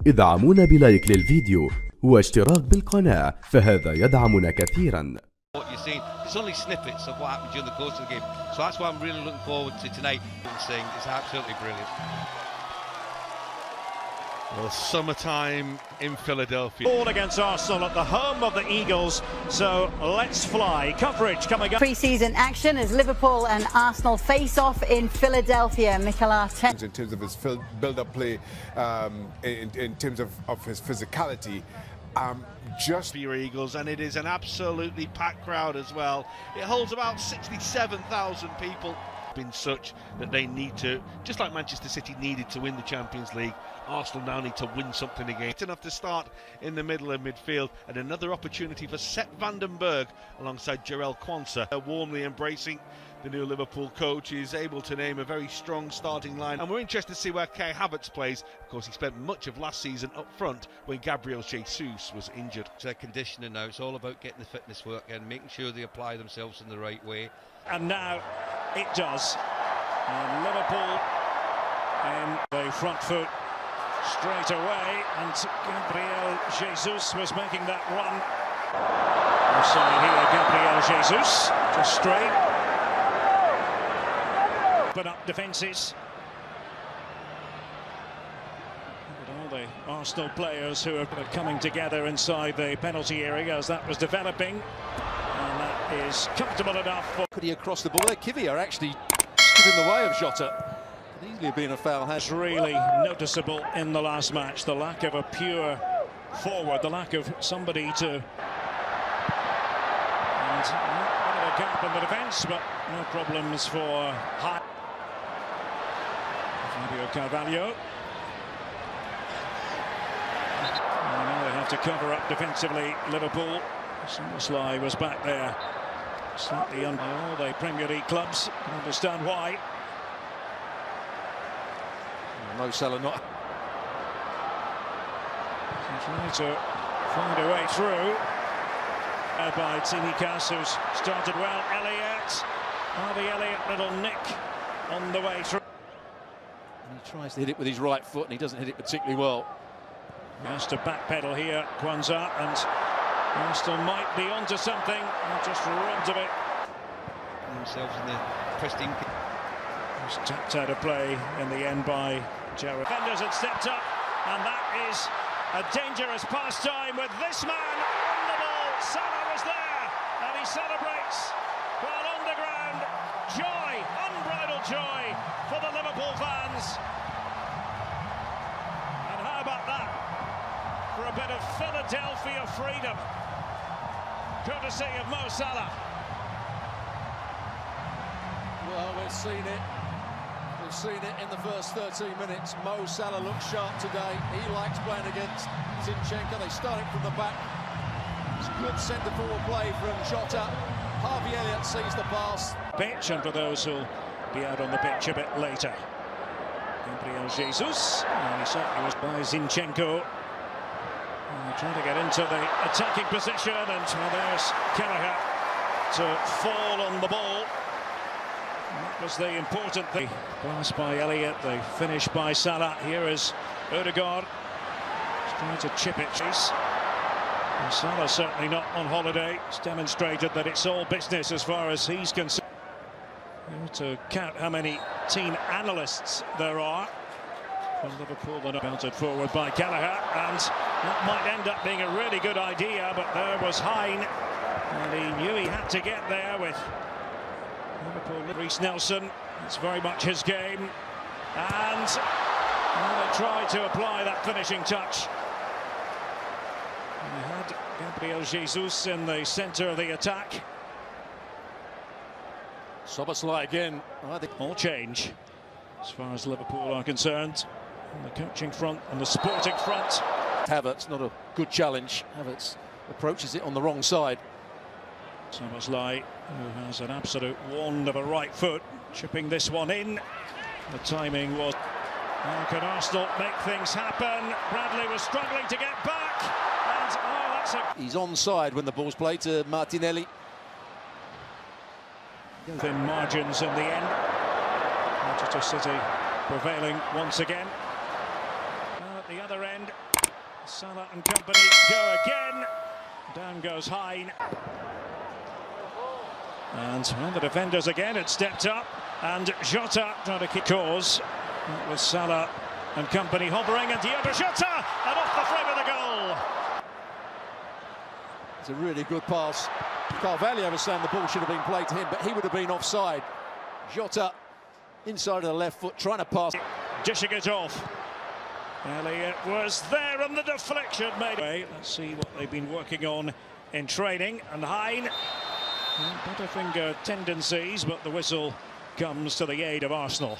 ادعمونا بلايك للفيديو واشتراك بالقناة، فهذا يدعمنا كثيرا. What you're seeing, it's only snippets of what happened during the course of the game. So that's why I'm really looking forward to tonight. It's absolutely brilliant. Well, summertime in Philadelphia. All against Arsenal at the home of the Eagles. So let's fly. Coverage coming up. Pre-season action as Liverpool and Arsenal face off in Philadelphia. Mikel Arteta. In terms of his build-up play, in terms of his physicality. Just for your Eagles, and it is an absolutely packed crowd as well. It holds about 67,000 people. Been such that they need to, just like Manchester City needed to win the Champions League, Arsenal now need to win something again. It's enough to start in the middle of midfield, and another opportunity for Sepp van den Berg alongside Jarell Quansah, warmly embracing the new Liverpool coach. Is able to name a very strong starting line, and we're interested to see where Kai Havertz plays. Of course, he spent much of last season up front when Gabriel Jesus was injured. It's their conditioning now. It's all about getting the fitness work and making sure they apply themselves in the right way. And now it does. And Liverpool in the front foot straight away, and Gabriel Jesus was making that run. Offside here, Gabriel Jesus, just straight. But up defences. All the Arsenal players who are coming together inside the penalty area as that was developing. And that is comfortable enough for... Could he across the ball there? Kivior actually stood in the way of Jota. Could easily have been a foul. It's really noticeable in the last match, the lack of a pure forward, the lack of somebody to... And a bit of a gap in the defence, but no problems for High. Fabio Carvalho. And now they have to cover up defensively, Liverpool. Slide was back there, slightly under all the Premier League clubs. Can understand why. Mo Salah not trying to find a way through. By Tsimikas, who's started well. Elliott, Harvey Elliott, little nick on the way through. And he tries to hit it with his right foot, and he doesn't hit it particularly well. He has to backpedal here, Quansah, and Arsenal might be onto something. Just robbed of it. Themselves in the pristine. Was tapped out of play in the end by Jared. Defenders had stepped up, and that is a dangerous pastime with this man on the ball. Salah was there, and he celebrates while on the ground. Joy, unbridled joy for the Liverpool fans. And how about that for a bit of Philadelphia freedom, courtesy of Mo Salah. Well, we've seen it. We've seen it in the first 13 minutes. Mo Salah looks sharp today. He likes playing against Zinchenko. They start it from the back. It's good centre-forward play from Jota. Harvey Elliott sees the pass. Pitch, and for those who'll be out on the pitch a bit later. Gabriel Jesus, and he certainly was by Zinchenko. Trying to get into the attacking position, and there's Kelleher to fall on the ball. And that was the important thing. Pass by Elliott, the finish by Salah. Here is Odegaard. He's trying to chip it. And Salah certainly not on holiday. It's demonstrated that it's all business as far as he's concerned. To count how many team analysts there are. From Liverpool, then bounced forward by Kelleher, and that might end up being a really good idea, but there was Hine, and he knew he had to get there with Liverpool. Reece Nelson, it's very much his game, and they tried to apply that finishing touch. And he had Gabriel Jesus in the centre of the attack. Szoboszlai again. All change as far as Liverpool are concerned. On the coaching front and the sporting front. Havertz, not a good challenge. Havertz approaches it on the wrong side. Szoboszlai, who has an absolute wand of a right foot, chipping this one in. The timing was... How can Arsenal make things happen? Bradley was struggling to get back. And, that's a... He's onside when the ball's played to Martinelli. Thin margins in the end. Manchester City prevailing once again. Now at the other end, Salah and company go again. Down goes Hein. And well, the defenders again had stepped up. And Jota trying to kick cause. That was Salah and company hovering. And Diogo Jota! And off the frame of the goal. It's a really good pass. Carvalho was saying the ball should have been played to him, but he would have been offside. Jota inside of the left foot trying to pass. Dishing it off. Elliott was there and the deflection made. Let's see what they've been working on in training. And Hein, butterfinger tendencies, but the whistle comes to the aid of Arsenal.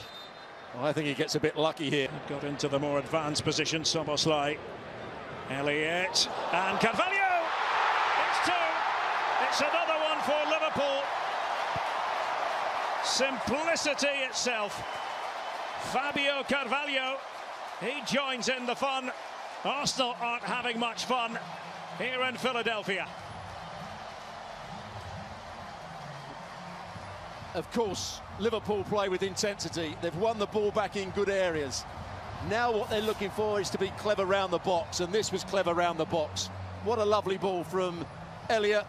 Well, I think he gets a bit lucky here. Got into the more advanced position, Szoboszlai. Elliott and Carvalho. It's two. It's another one for Liverpool. Simplicity itself. Fabio Carvalho, he joins in the fun. Arsenal aren't having much fun here in Philadelphia. Of course, Liverpool play with intensity. They've won the ball back in good areas. Now what they're looking for is to be clever round the box, and this was clever round the box. What a lovely ball from Elliott.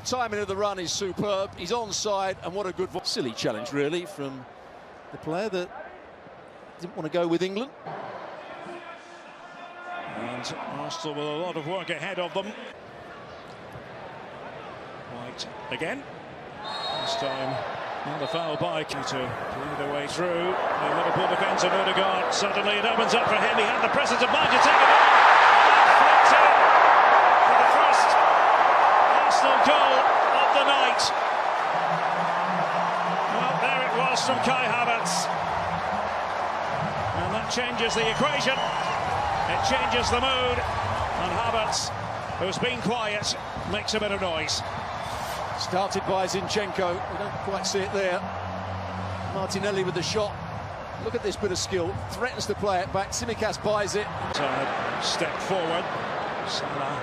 The timing of the run is superb. He's onside, and what a good... Silly challenge, really, from the player that didn't want to go with England. And Arsenal with a lot of work ahead of them. White again. This time, another foul by to lead the way through. The Liverpool defence of Odegaard. Suddenly it opens up for him. He had the presence of mind to take it on. Flicked in for the first Arsenal goal of the night. Well, there it was from Kai Havertz. And that changes the equation. It changes the mood. And Havertz, who's been quiet, makes a bit of noise. Started by Zinchenko. We don't quite see it there. Martinelli with the shot. Look at this bit of skill. Threatens to play it back. Tsimikas buys it. Step forward. Salah,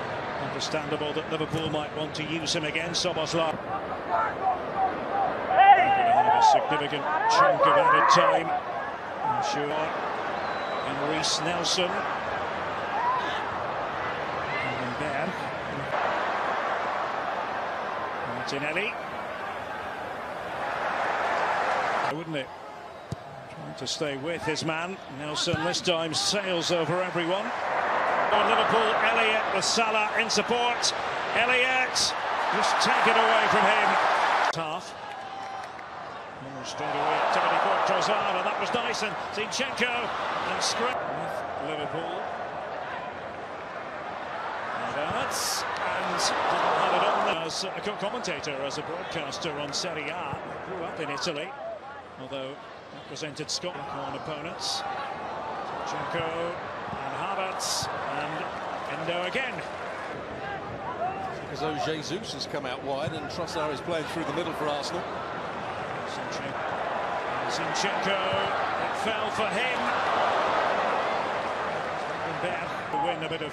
understandable that Liverpool might want to use him again. Szoboszlai. A significant chunk of added time. I'm sure. And Reece Nelson. And there. Martinelli. Wouldn't it? Trying to stay with his man. Nelson this time sails over everyone. On Liverpool, Elliott with Salah in support. Elliott just taken away from him. Half. Straight away activity for Trossard, and that was nice. And Zinchenko and Script with Liverpool. That's and didn't have it on as a co-commentator, as a broadcaster on Serie A. Grew up in Italy, although represented Scotland on opponents. Zinchenko and Havertz and Endo again. As though Jesus has come out wide and Trossard is playing through the middle for Arsenal. Zinchenko, it fell for him. To win a bit of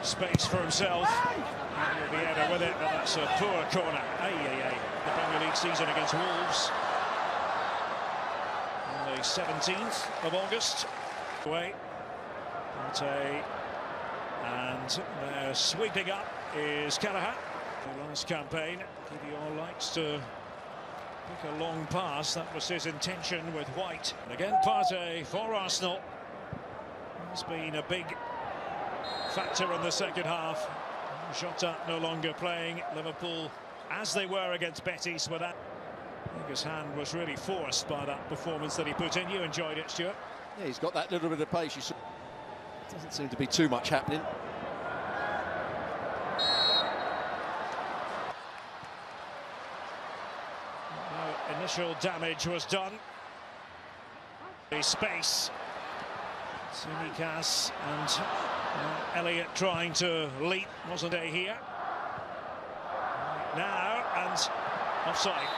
space for himself. He'll be able with it, but that's a poor corner. The Premier League season against Wolves. On the 17th of August. Away. And they're sweeping up is Callaghan. The last campaign, Fabio likes to pick a long pass. That was his intention with White. And again, Partey for Arsenal. He's been a big factor in the second half. Jota no longer playing. Liverpool, as they were against Betis, with that. I think his hand was really forced by that performance that he put in. You enjoyed it, Stuart? Yeah, he's got that little bit of pace. Doesn't seem to be too much happening. No initial damage was done. The space. Tsimikas and Elliott trying to leap. Wasn't he here? Now, and offside.